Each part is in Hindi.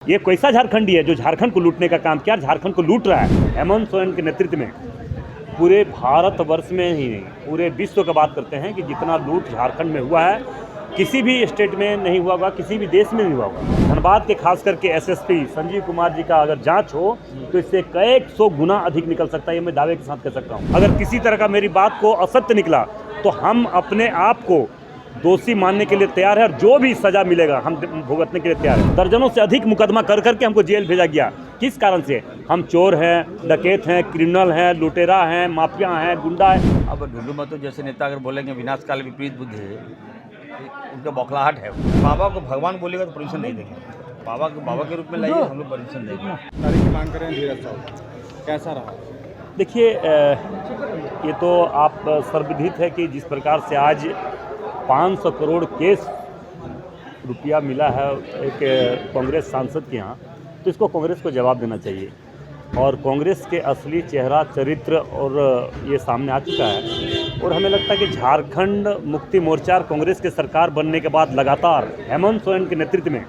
ये कैसा झारखंडी है जो झारखंड को लूटने का काम किया, झारखंड को लूट रहा है। हेमंत सोरेन के नेतृत्व में पूरे भारतवर्ष में ही नहीं पूरे विश्व का बात करते हैं कि जितना लूट झारखंड में हुआ है किसी भी स्टेट में नहीं हुआ होगा, किसी भी देश में नहीं हुआ होगा। धनबाद के खास करके एसएसपी संजीव कुमार जी का अगर जांच हो तो इससे कई सौ गुना अधिक निकल सकता है, ये मैं दावे के साथ कह सकता हूँ। अगर किसी तरह का मेरी बात को असत्य निकला तो हम अपने आप को दोषी मानने के लिए तैयार है और जो भी सजा मिलेगा हम भुगतने के लिए तैयार है। दर्जनों से अधिक मुकदमा कर करके हमको जेल भेजा गया। किस कारण से? हम चोर हैं, डकैत हैं, क्रिमिनल हैं, लुटेरा हैं, माफिया हैं, गुंडा है। अब ढुल्लू महतो जैसे नेता अगर बोलेंगे विनाश काल विपरीत बुद्धि है, उनका बौखलाहट है। बाबा को भगवान बोलेगा तो परमिशन नहीं देंगे। बाबा के रूप में लाइए, हम लोग परमिशन देंगे। तारीख की मांग करें धीरज साहब, कैसा रहा? देखिए, ये तो आप सर्वविदित है कि जिस प्रकार से आज 500 करोड़ केस रुपया मिला है एक कांग्रेस सांसद के यहाँ, तो इसको कांग्रेस को जवाब देना चाहिए और कांग्रेस के असली चेहरा, चरित्र और ये सामने आ चुका है। और हमें लगता है कि झारखंड मुक्ति मोर्चा कांग्रेस के सरकार बनने के बाद लगातार हेमंत सोरेन के नेतृत्व में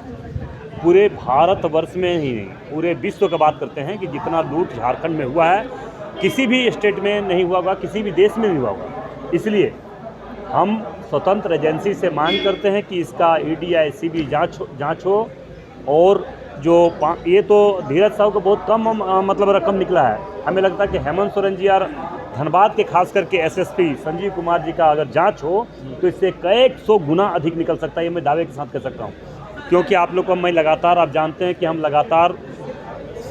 पूरे भारतवर्ष में ही नहीं पूरे विश्व का बात करते हैं कि जितना लूट झारखंड में हुआ है किसी भी स्टेट में नहीं हुआ होगा, किसी भी देश में नहीं हुआ होगा। इसलिए हम स्वतंत्र एजेंसी से मांग करते हैं कि इसका ईडी या एसीबी जांच हो। और जो ये तो धीरज साहब को बहुत कम मतलब रकम निकला है। हमें लगता है कि हेमंत सोरेन जी और धनबाद के खास करके एसएसपी संजीव कुमार जी का अगर जांच हो तो इससे कई सौ गुना अधिक निकल सकता है, ये मैं दावे के साथ कह सकता हूँ। क्योंकि आप लोग को मैं लगातार, आप जानते हैं कि हम लगातार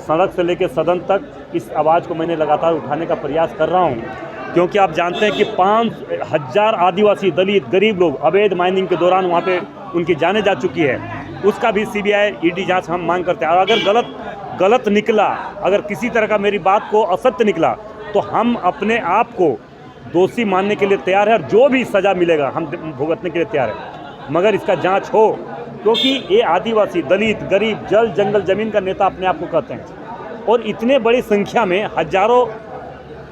सड़क से लेकर सदन तक इस आवाज़ को मैंने लगातार उठाने का प्रयास कर रहा हूँ। क्योंकि आप जानते हैं कि 5000 आदिवासी, दलित, गरीब लोग अवैध माइनिंग के दौरान वहाँ पे उनकी जानें जा चुकी है। उसका भी सीबीआई ईडी जांच हम मांग करते हैं। और अगर गलत निकला, अगर किसी तरह का मेरी बात को असत्य निकला तो हम अपने आप को दोषी मानने के लिए तैयार है और जो भी सज़ा मिलेगा हम भुगतने के लिए तैयार है। मगर इसका जाँच हो, क्योंकि ये आदिवासी, दलित, गरीब, जल जंगल ज़मीन का नेता अपने आप को कहते हैं और इतने बड़ी संख्या में, हजारों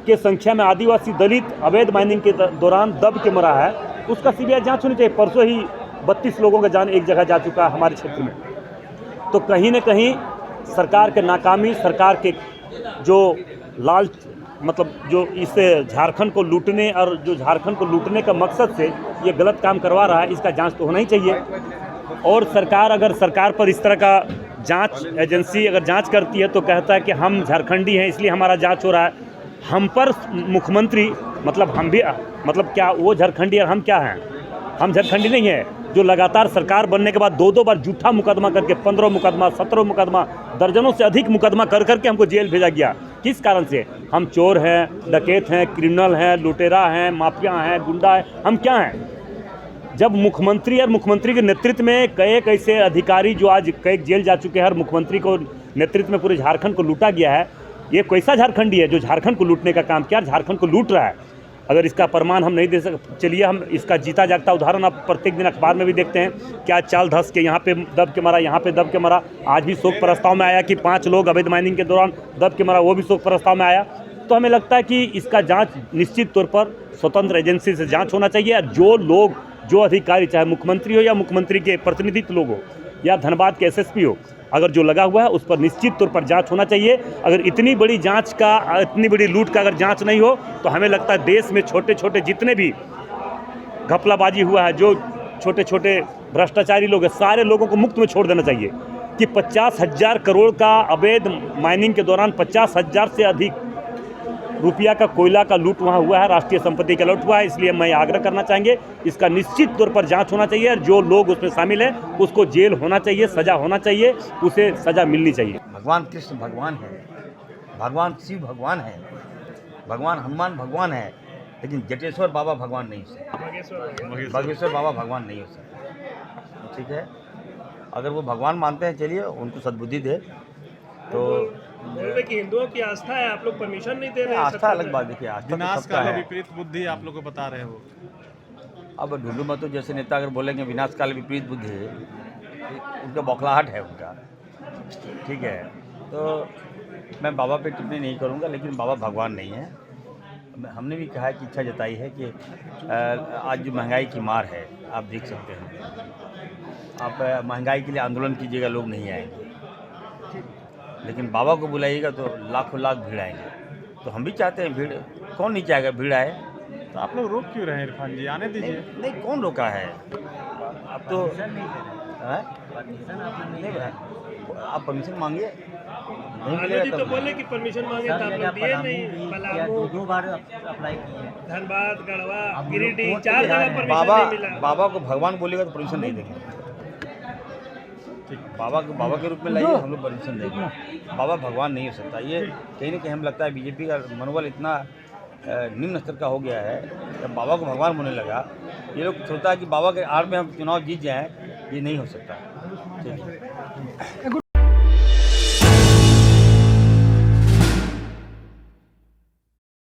के संख्या में आदिवासी, दलित अवैध माइनिंग के दौरान दब के मरा है, उसका सीबीआई जांच होनी चाहिए। परसों ही 32 लोगों का जान एक जगह जा चुका है हमारे क्षेत्र में। तो कहीं न कहीं सरकार के नाकामी, सरकार के जो लालच, मतलब जो इस झारखंड को लूटने और जो झारखंड को लूटने का मकसद से ये गलत काम करवा रहा है, इसका जांच तो होना ही चाहिए। और सरकार, अगर सरकार पर इस तरह का जांच एजेंसी अगर जांच करती है तो कहता है कि हम झारखंडी हैं इसलिए हमारा जांच हो रहा है। हम पर मुख्यमंत्री, मतलब हम भी, मतलब क्या वो झारखंडी और हम क्या हैं? हम झारखंडी नहीं है जो लगातार सरकार बनने के बाद दो बार झूठा मुकदमा करके 15 मुकदमा, 17 मुकदमा, दर्जनों से अधिक मुकदमा कर करके हमको जेल भेजा गया। किस कारण से? हम चोर हैं, डकैत हैं, क्रिमिनल हैं, लुटेरा हैं, माफिया हैं, गुंडा है, हम क्या हैं? जब मुख्यमंत्री और मुख्यमंत्री के नेतृत्व में कई ऐसे अधिकारी जो आज कई जेल जा चुके हैं और मुख्यमंत्री को नेतृत्व में पूरे झारखंड को लूटा गया है, ये कैसा झारखंडी है जो झारखंड को लूटने का काम किया, झारखंड को लूट रहा है। अगर इसका प्रमाण हम नहीं दे सकते, चलिए हम इसका जीता जागता उदाहरण आप प्रत्येक दिन अखबार में भी देखते हैं। क्या चाल धस के यहाँ पे दब के मरा, यहाँ पे दब के मरा। आज भी शोक प्रस्ताव में आया कि 5 लोग अवैध माइनिंग के दौरान दब के मरा, वो भी शोक प्रस्ताव में आया। तो हमें लगता है कि इसका जाँच निश्चित तौर पर स्वतंत्र एजेंसी से जाँच होना चाहिए। और जो लोग, जो अधिकारी, चाहे मुख्यमंत्री हो या मुख्यमंत्री के प्रतिनिधित्व लोग हो या धनबाद के एसएसपी हो, अगर जो लगा हुआ है उस पर निश्चित तौर पर जांच होना चाहिए। अगर इतनी बड़ी जांच का, इतनी बड़ी लूट का अगर जांच नहीं हो तो हमें लगता है देश में छोटे छोटे जितने भी घपलाबाजी हुआ है, जो छोटे छोटे भ्रष्टाचारी लोग हैं, सारे लोगों को मुक्त में छोड़ देना चाहिए। कि 50,000 करोड़ का अवैध माइनिंग के दौरान 50,000 से अधिक रुपया का कोयला का लूट वहाँ हुआ है, राष्ट्रीय संपत्ति का लूट हुआ है। इसलिए मैं आग्रह करना चाहेंगे इसका निश्चित तौर पर जांच होना चाहिए और जो लोग उसमें शामिल हैं उसको जेल होना चाहिए, सज़ा होना चाहिए, उसे सज़ा मिलनी चाहिए। भगवान कृष्ण भगवान है, भगवान शिव भगवान है, भगवान हनुमान भगवान है, लेकिन जटेश्वर बाबा भगवान नहीं हो सकते, बागेश्वर बाबा भगवान नहीं हो सकते। ठीक है, अगर वो भगवान मानते हैं, चलिए उनको सद्बुद्धि दे। तो बोल रहे कि हिंदुओं की आस्था है, आप लोग परमिशन नहीं दे रहे हैं। आस्था अलग बात, देखिए आस्था तो विनाश सबका काल है। विपरीत बुद्धि आप लोग को बता रहे हो। अब ढुल्लू महतो जैसे नेता अगर बोलेंगे विनाश काल विपरीत बुद्धि है, उनका बौखलाहट है उनका। ठीक है, तो मैं बाबा पे टिप्पणी नहीं करूंगा, लेकिन बाबा भगवान नहीं है। हमने भी कहा है कि इच्छा जताई है कि आज जो महंगाई की मार है, आप देख सकते हैं, आप महंगाई के लिए आंदोलन कीजिएगा, लोग नहीं आएंगे। लेकिन बाबा को बुलाइएगा तो लाखों लाख भीड़ आएंगे। तो हम भी चाहते हैं भीड़, कौन नहीं चाहेगा भीड़ आए। तो आप लोग रोक क्यों रहे हैं इरफान जी, आने नहीं, दीजिए। नहीं कौन रोका है अब तो हैं? नहीं है। आप परमिशन मांगिए, नहीं आनंद मिलेगा जी तो तब बोले कि परमिशन मांगे तो आप लोग दिए नहीं। पलामू, दो बार अप्लाई किए हैं। धनबाद, गढ़वा, अब गिरिडीह, लोग 4 जगह परमिशन बाबा नहीं मिला। बाबा को भगवान बोलेगा तो परमिशन नहीं देंगे। ठीक, बाबा के रूप में लाइए, हम लोग परमिशन देंगे। बाबा भगवान नहीं हो सकता। ये कहीं ना कहीं हम लगता है बीजेपी का मनोबल इतना निम्न स्तर का हो गया है, जब बाबा को भगवान होने लगा, ये लोग सोचता है कि बाबा के आड़ में हम चुनाव जीत जाएं, ये नहीं हो सकता। ठीक है।